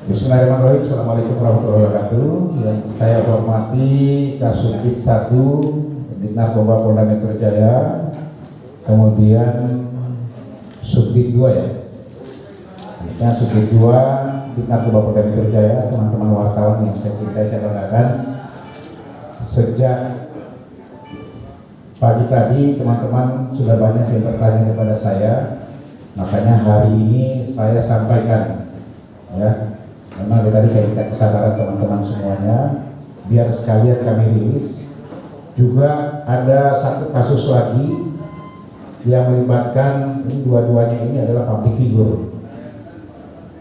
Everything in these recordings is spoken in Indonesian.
Bismillahirrahmanirrahim. Assalamualaikum warahmatullahi wabarakatuh. Yang saya hormati Kasubdit 1 di Narkoba Polda Metro Jaya, kemudian Subdit 2 ya. Subdit 2 di Narkoba Polda Metro Jaya, teman-teman wartawan yang saya cintai, saya banggakan. Sejak pagi tadi teman-teman sudah banyak yang bertanya kepada saya, makanya hari ini saya sampaikan ya. Memang tadi saya minta kesabaran teman-teman semuanya, biar sekalian kami rilis. Juga ada satu kasus lagi yang melibatkan, ini dua-duanya ini adalah public figure.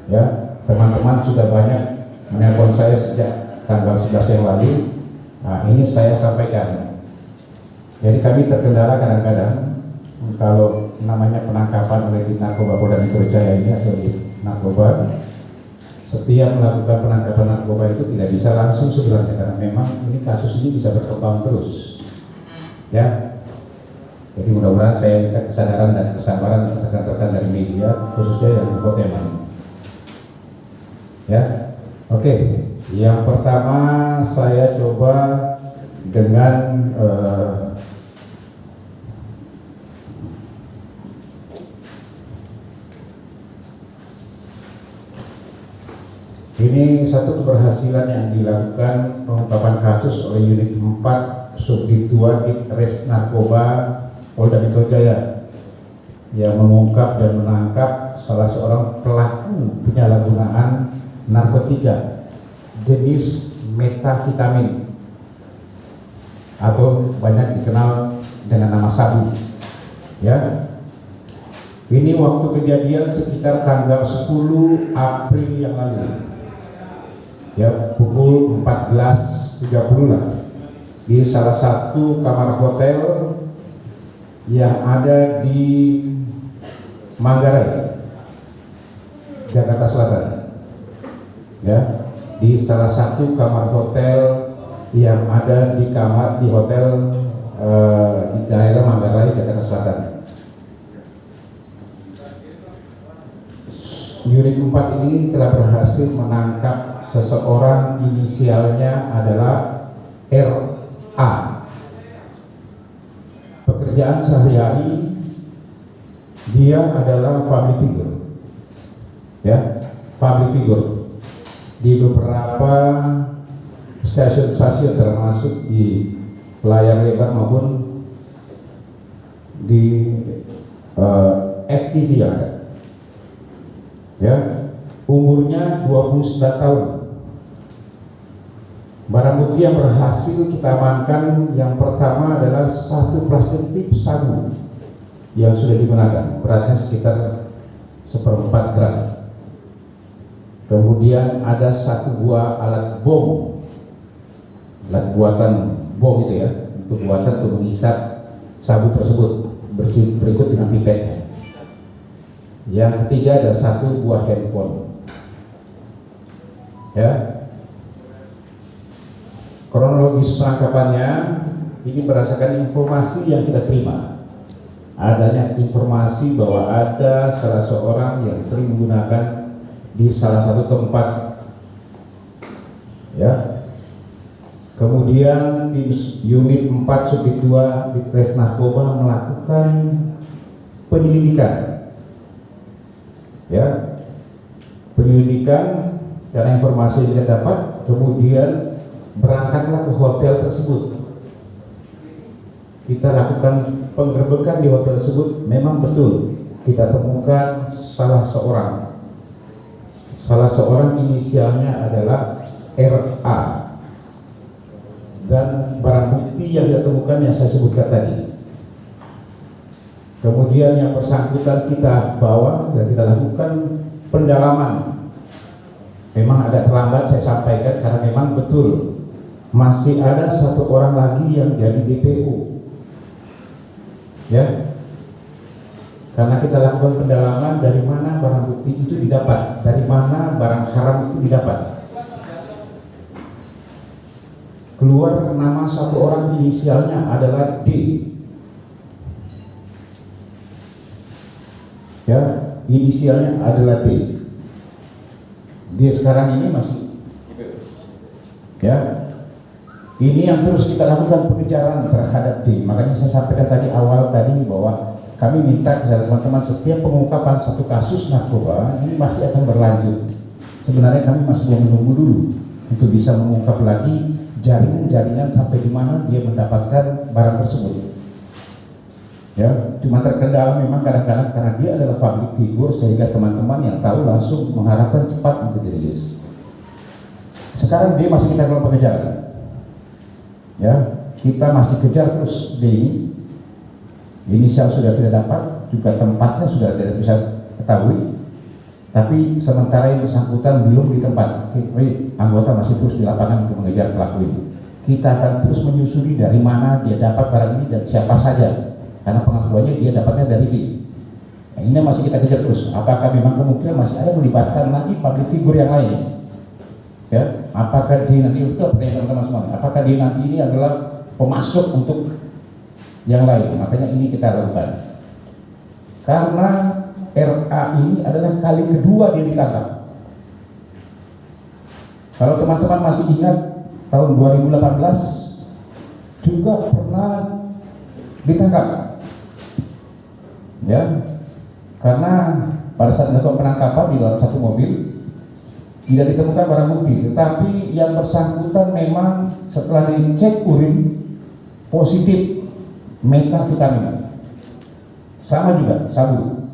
Ya, teman-teman sudah banyak menelpon saya sejak tanggal 11 yang lalu. Nah, ini saya sampaikan. Jadi kami terkendala kadang-kadang kalau namanya penangkapan oleh Narkoba Polda Metro Jaya ini atau di narkoba. Setiap melakukan penangkapan narkoba itu tidak bisa langsung sebenarnya, karena memang ini kasus ini bisa berkembang terus ya. Jadi mudah-mudahan saya minta kesadaran dan kesabaran rekan-rekan dari media, khususnya yang infotainment ya. Oke, yang pertama saya coba dengan ini satu keberhasilan yang dilakukan pengungkapan kasus oleh Unit 4 Subdit 2 Ditres Narkoba Polda Metro Jaya yang mengungkap dan menangkap salah seorang pelaku penyalahgunaan narkotika jenis metavitamin atau banyak dikenal dengan nama sabu ya. Ini waktu kejadian sekitar tanggal 10 April yang lalu ya, pukul 14.30 lah, di salah satu kamar hotel yang ada di Manggarai, Jakarta Selatan ya. Di salah satu kamar hotel yang ada di hotel di daerah Manggarai, Jakarta Selatan. Unit 4 ini telah berhasil menangkap seseorang, inisialnya adalah RA. Pekerjaan sehari-hari dia adalah public figure ya, public figure di beberapa stasiun-stasiun, termasuk di layar lebar maupun di FTV yang ada ya. Umurnya 29 tahun. Barang bukti yang berhasil kita amankan, yang pertama adalah satu plastik tip sabu yang sudah digunakan, beratnya sekitar 1/4 gram. Kemudian ada satu buah alat bom, alat buatan bom itu ya, untuk buatan untuk menghisap sabu tersebut, berikut dengan pipetnya. Yang ketiga ada satu buah handphone ya. Kronologis penangkapannya ini berdasarkan informasi yang kita terima. Adanya informasi bahwa ada salah seorang yang sering menggunakan di salah satu tempat ya. Kemudian tim Unit 4 Subdit 2 Ditres Narkoba melakukan penyelidikan ya, penyelidikan karena informasi yang kita dapat. Kemudian berangkatlah ke hotel tersebut. Kita lakukan penggerbekan di hotel tersebut. Memang betul kita temukan salah seorang inisialnya adalah RA, dan barang bukti yang kita temukan yang saya sebutkan tadi. Kemudian yang bersangkutan kita bawa dan kita lakukan pendalaman. Memang agak terlambat saya sampaikan karena memang betul masih ada satu orang lagi yang jadi DPO ya. Karena kita lakukan pendalaman dari mana barang bukti itu didapat, dari mana barang haram itu didapat. Keluar nama satu orang, inisialnya adalah D ya, inisialnya adalah D. dia sekarang ini masih, ya, ini yang terus kita lakukan pengejaran terhadap D. Makanya saya sampaikan tadi awal tadi bahwa kami minta kepada teman-teman setiap pengungkapan satu kasus narkoba ini masih akan berlanjut. Sebenarnya kami masih mau menunggu dulu untuk bisa mengungkap lagi jaringan-jaringan sampai di mana dia mendapatkan barang tersebut. Ya, cuma terkendala memang kadang-kadang karena dia adalah public figure sehingga teman-teman yang tahu langsung mengharapkan cepat untuk dirilis. Sekarang dia masih kita lakukan pengejaran. Ya, kita masih kejar terus D ini. Inisial sudah tidak dapat, juga tempatnya sudah tidak bisa ketahui. Tapi sementara yang bersangkutan belum di tempat. Anggota masih terus di lapangan untuk mengejar pelaku ini. Kita akan terus menyusuri dari mana dia dapat barang ini dan siapa saja. Karena pengakuannya dia dapatnya dari D. Nah, ini masih kita kejar terus. Apakah memang kemungkinan masih ada melibatkan lagi public figure yang lain? Ya, apakah dia nanti, itu pertanyaan teman-teman semua, apakah dia nanti ini adalah pemasok untuk yang lain? Makanya ini kita lakukan. Karena RA ini adalah kali kedua dia ditangkap. Kalau teman-teman masih ingat tahun 2018 juga pernah ditangkap. Ya, karena pada saat dilakukan penangkapan di dalam satu mobil tidak ditemukan barang bukti, tetapi yang bersangkutan memang setelah dicek urin positif metavitamin, sama juga sabu.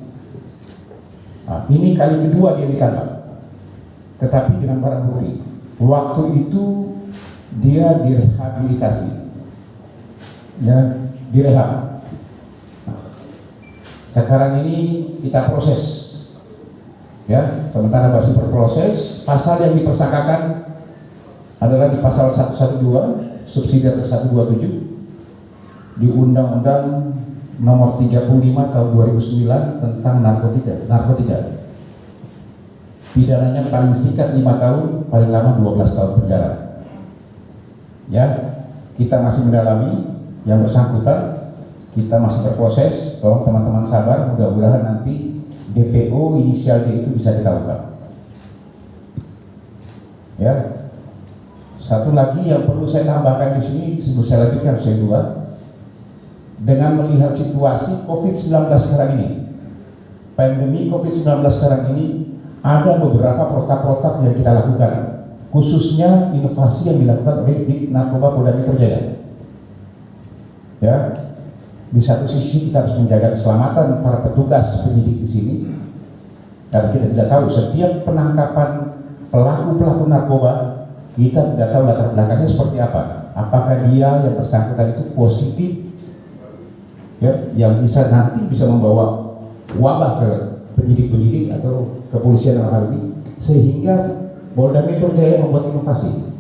Nah, ini kali kedua dia ditangkap, tetapi dengan barang bukti. Waktu itu dia direhabilitasi, ya, direhab. Sekarang ini kita proses, ya, sementara masih berproses. Pasal yang dipersangkakan adalah di pasal 112 subsidiar 127 di Undang-Undang Nomor 35 Tahun 2009 tentang narkotika. Pidananya paling singkat 5 tahun, paling lama 12 tahun penjara. Ya, kita masih mendalami yang bersangkutan. Kita masih berproses, tolong teman-teman sabar, mudah-mudahan nanti DPO inisial D itu bisa kita ungkap. Ya, satu lagi yang perlu saya tambahkan di sini, sebelum saya lanjutkan saya dua, dengan melihat situasi COVID-19 sekarang ini, pandemi COVID-19 sekarang ini, ada beberapa protap-protap yang kita lakukan, khususnya inovasi yang dilakukan oleh di Narkoba Polda Metro Jaya. Ya. Di satu sisi kita harus menjaga keselamatan para petugas penyidik di sini, karena kita tidak tahu setiap penangkapan pelaku narkoba, kita tidak tahu latar belakangnya seperti apa. Apakah dia yang bersangkutan itu positif, ya, yang bisa nanti bisa membawa wabah ke penyidik-penyidik atau kepolisian dalam hal ini, sehingga Polda Metro Jaya membuat inovasi.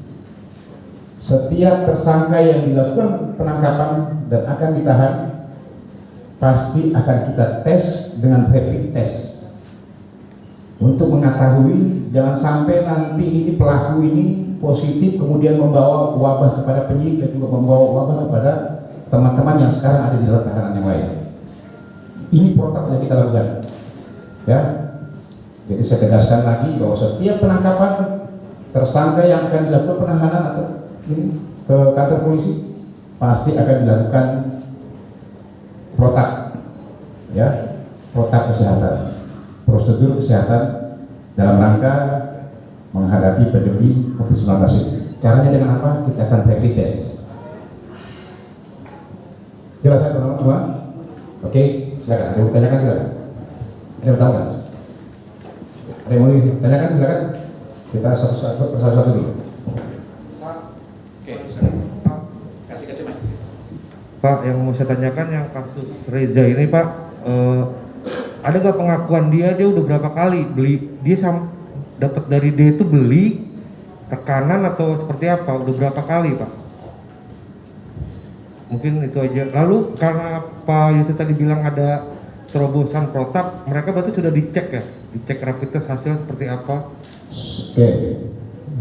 Setiap tersangka yang dilakukan penangkapan dan akan ditahan pasti akan kita tes dengan rapid test untuk mengetahui jangan sampai nanti ini pelaku ini positif kemudian membawa wabah kepada penyidik dan juga membawa wabah kepada teman-teman yang sekarang ada di dalam tahanan yang lain. Ini protokol yang kita lakukan, ya. Jadi saya tegaskan lagi bahwa setiap penangkapan tersangka yang akan dilakukan penahanan atau ini ke kantor polisi pasti akan dilakukan protap, ya, protap kesehatan, prosedur kesehatan dalam rangka menghadapi pandemi COVID-19 ini. Caranya dengan apa? Kita akan rapid test. Jelas ya teman-teman semua? Oke, silakan. Ada yang mau tanyakan silakan. Ada yang tahu kan? Ada yang mau ditanyakan silakan. Kita satu-satu dulu. Pak, yang mau saya tanyakan yang kasus Reza ini Pak, ada nggak pengakuan dia udah berapa kali beli, dia dapat dari dia itu beli rekanan atau seperti apa, udah berapa kali Pak? Mungkin itu aja. Lalu karena Pak Yusuf tadi bilang ada terobosan protap, mereka berarti sudah dicek ya, dicek rapid test hasil seperti apa? Oke,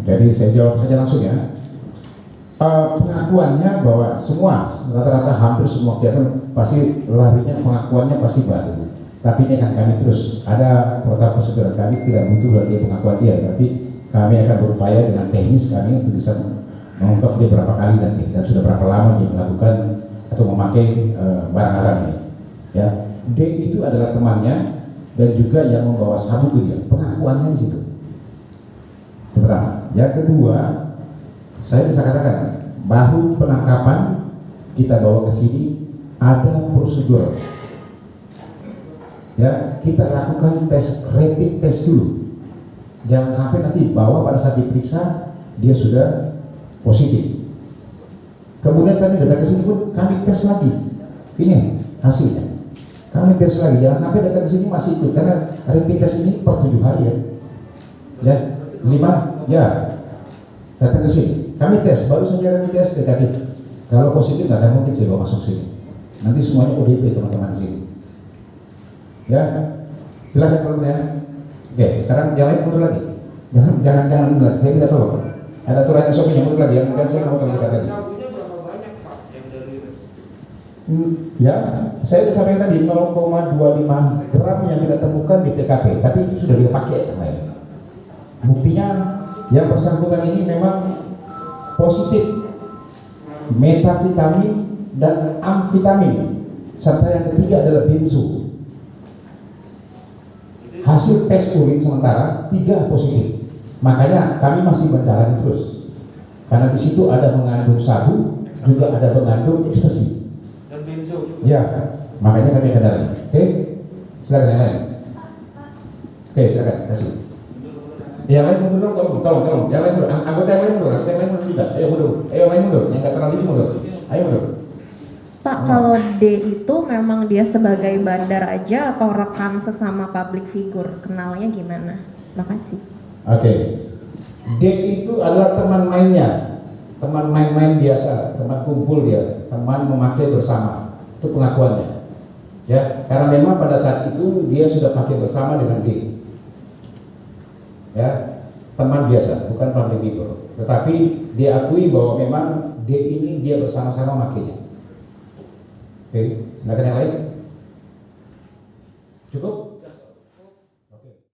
jadi saya jawab saja langsung ya. Pengakuannya bahwa semua rata-rata hampir semua kegiatan pasti larinya pengakuannya pasti baru. Tapi ini akan kami terus ada protokol prosedur, kami tidak butuh dari pengakuan dia, tapi kami akan berupaya dengan teknis kami untuk bisa mengungkap dia berapa kali nanti dan sudah berapa lama dia melakukan atau memakai barang haram ini. Ya, D itu adalah temannya dan juga yang membawa sabu ke dia. Pengakuannya di situ. Yang pertama. Yang kedua, saya bisa katakan bahu penangkapan kita bawa ke sini ada prosedur. Ya, kita lakukan tes rapid test dulu. Jangan sampai nanti bahwa pada saat diperiksa dia sudah positif. Kemudian tadi datang ke sini pun kami tes lagi. Ini hasilnya. Kami tes lagi. Jangan sampai datang ke sini masih ikut karena rapid test ini per 7 hari ya. Ya, 5 ya. Datang ke sini. Kami tes baru saja rapid test negatif. Kalau positif nggak ada mungkin saya bawa masuk sini. Nanti semuanya ODP teman-teman di sini. Ya, jelas ya teman-teman ya. Oke, sekarang yang lain mundur lagi. Jangan mundur lagi. Saya tidak tahu. Ada aturan SOP-nya mundur lagi. Yang saya mau terlibat tadi. Ya, saya sudah sampaikan tadi 0,25 gram yang kita temukan di TKP, tapi itu sudah dipakai kemarin. Buktinya yang bersangkutan ini memang positif metavitamin dan amfetamin, serta yang ketiga adalah benzo. Hasil tes urin sementara 3 positif. Makanya kami masih menjalani terus. Karena di situ ada mengandung sabu, juga ada mengandung ekstasi. Dan benzo juga. Ya, makanya kami akan dalami. Oke, silakan yang lain. Oke, silakan kasih. Yang lain mundur dong, tolong. Yang lain mundur. Anggota yang lain mundur juga. Ayo mundur. Ayo yang lain mundur. Yang nggak terlalu ini mundur. Ayo mundur. Pak, kalau D itu memang dia sebagai bandar aja atau rekan sesama public figure? Kenalnya gimana? Makasih. Oke. D itu adalah teman mainnya. Teman main-main biasa, teman kumpul dia, teman memakai bersama. Itu pengakuannya. Ya, karena memang pada saat itu dia sudah pakai bersama dengan D. Ya, teman biasa, bukan public figure. Tetapi diakui bahwa memang D ini dia bersama-sama makainya. Oke, silakan yang lain. Cukup?